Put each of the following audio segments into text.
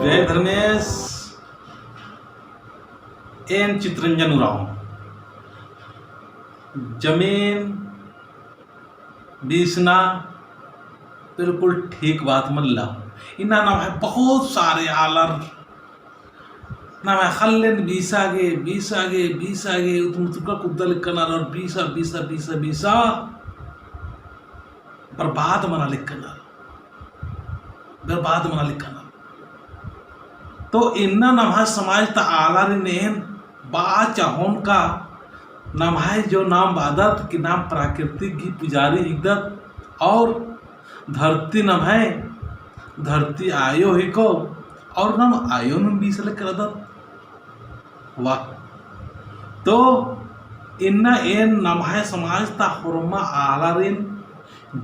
जय धर्मेश एन चित्रंजन उरांव जमीन बीसना बिल्कुल ठीक बात मल्ला इना नाम है बहुत सारे आलर नाम है खल्लेन बीस आगे तुमका कुद्दल कनार और बीसा बर्बाद मना लिखना तो इन्ना नमः समाज ता आला नेन बा चाहोन का नाम है जो नाम बादत कि नाम प्राकृतिक की पुजारी हिदत और धरती नाम है धरती आयो ही को और नाम आयो न बीसले करदत वाह तो इन्ना एन नाम है समाज ता हुरमा आलारिन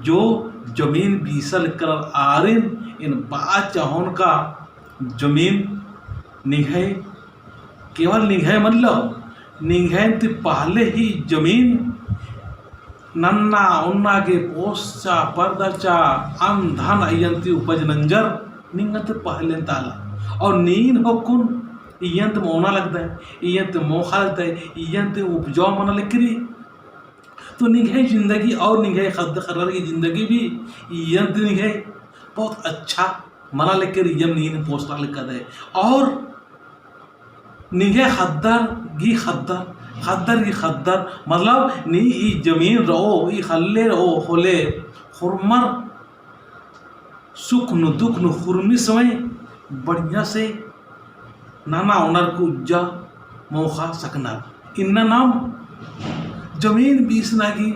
जो जमीन बीसल कर आरिन इन बा चाहोन का जमीन निघे केवल निघे मतलब निघे तो पहले ही जमीन नन्ना उन्ना के पोस्चा परदचा अन धन अयंती उपज नंजर निंगत पहले ताला और नीन हो कुन इयंत मोना लगता है इयंत मोखा लगता है इयंत उपजाऊ मना लिखरी तो निघे जिंदगी और निघे खद खर्र की जिंदगी भी इयंत निघे बहुत अच्छा मना लेकर यम नीन पोस्टा लिखा है और निघे खद्दर की खद्दर मतलब नी ई जमीन रहो ई खल्ले रहो होले खुरमर सुख न दुख न खुरमी समय बढ़िया से नाना ओनर को उज्जा मौका सकना इन्ना नाम जमीन बीसना की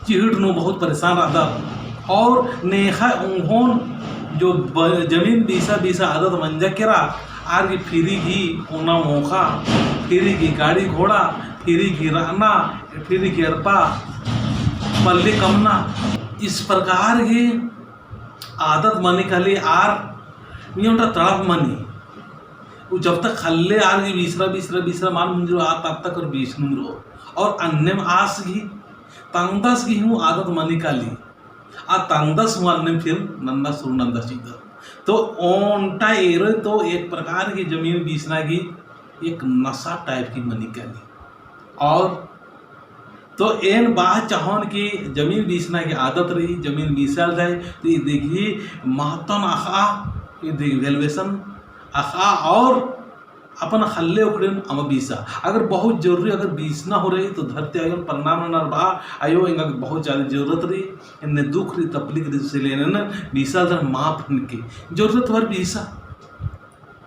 चिहट नो बहुत परेशान रहता और नेखा उन्होंन जो जमीन बीसा आदत मंजा केरा आर की फिरी की ओना मौका फिरी की गाड़ी घोड़ा फिरी की रहना फिरी की अरपा पल्ली कमना इस प्रकार की आदत मनी का लिए आर उनका तड़प मनी वो जब तक खल्ले आर की बीसरा मान मुझे आ तब तक और बीस रो और अन्य आस की तंगदस की हूँ आदत मनी का ली आ तंगदस हुआ अन्य फिर नंदा सुर नंदा सीधा तो ओंटा एरो तो एक प्रकार की जमीन बीसना की एक नशा टाइप की मनी का ली और तो एन बात चाहोन की जमीन बीसना की आदत रही जमीन बीसल जाए तो ये देखिए महत्व आखा ये वैल्यूएशन आखा और अपन खल्ले उखड़न अम बीसा अगर बहुत जरूरी अगर बीसना हो रही तो धरती आयो परिणाम बा आयो इंगा बहुत ज़्यादा जरूरत रही इन्हें दुख रही तकलीफ रही से लेने न बीसा जर माफ की जरूरत भर बीसा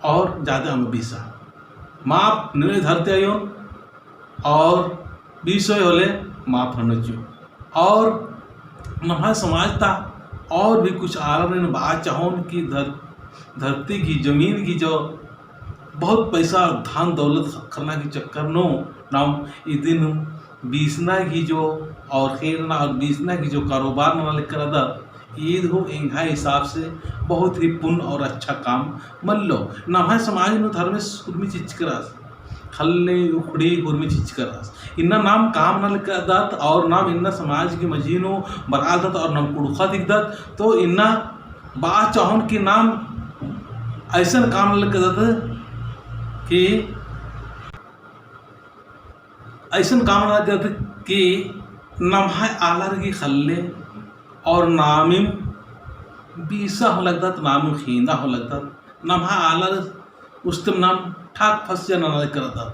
और ज़्यादा अम बीसा माफ नहीं धरती आयो और बीस होले माफ नजो और नहा समाजता और भी कुछ आलम बात चाहोन की धरती की जमीन की जो बहुत पैसा धन दौलत करना के चक्कर नो नाम ये दिन बीसना की जो और खेलना और बीसना की जो कारोबार ना लेकर अदा ईद हो इंगा हिसाब से बहुत ही पुण्य और अच्छा काम मन लो नाम है समाज में धर्म में चीज करास खल्ले उखड़ी हुर्मी चीज करास इन्ना नाम काम ना लेकर दत और नाम इन्ना समाज की मजीनो बरादत और नाम कुड़खा दिखदत तो इन्ना बात चाहोन के नाम ऐसा काम ना लेकर दत कि ऐसा काम ना देते कि नम्हा आलर की खल्ले और नामिम बीसा हो लगता तो नामिम खींदा हो लगता नम्हा आलर उस्तम नाम ठाक फंस जाना करता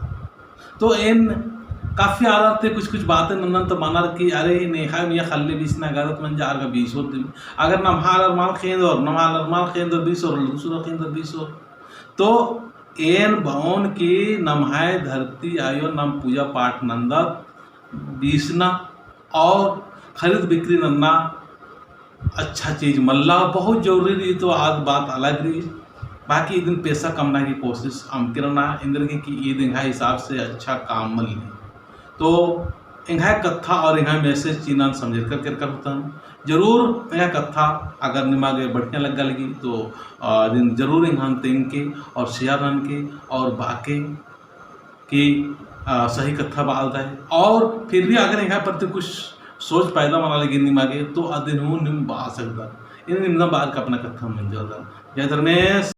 तो इन काफ़ी आलर थे कुछ बातें नंदन तो माना कि अरे नेखा मियाँ खल्ले बीसना गलत मन जार का 20 होती अगर नम्हा आलर माल खेंद और नम्हा आलर माल खेंद और 20 और दूसरा खेंद और 20 तो एन भवन की नमहाय धरती आयो नम पूजा पाठ नंदा बीसना और खरीद बिक्री नन्ना अच्छा चीज़ मल्ला बहुत जरूरी रही तो आज बात अलग रही बाकी दिन पैसा कमाने की कोशिश हम करना इंद्र की ईद इंगा हिसाब से अच्छा काम मल तो इंगा कथा और इंगा मैसेज चीना समझ कर होता हूँ जरूर यह कथा अगर निमागे बढ़िया लगी तो दिन जरूर इंगा के और शेयर रन के और बाकी की सही कथा बालता है और फिर भी अगर यहाँ प्रति कुछ सोच पैदा मना लगी निमागे तो अदिन हूँ निम बा सकता इन निम्न बार का अपना कथा मंजूर जय धर्मेश।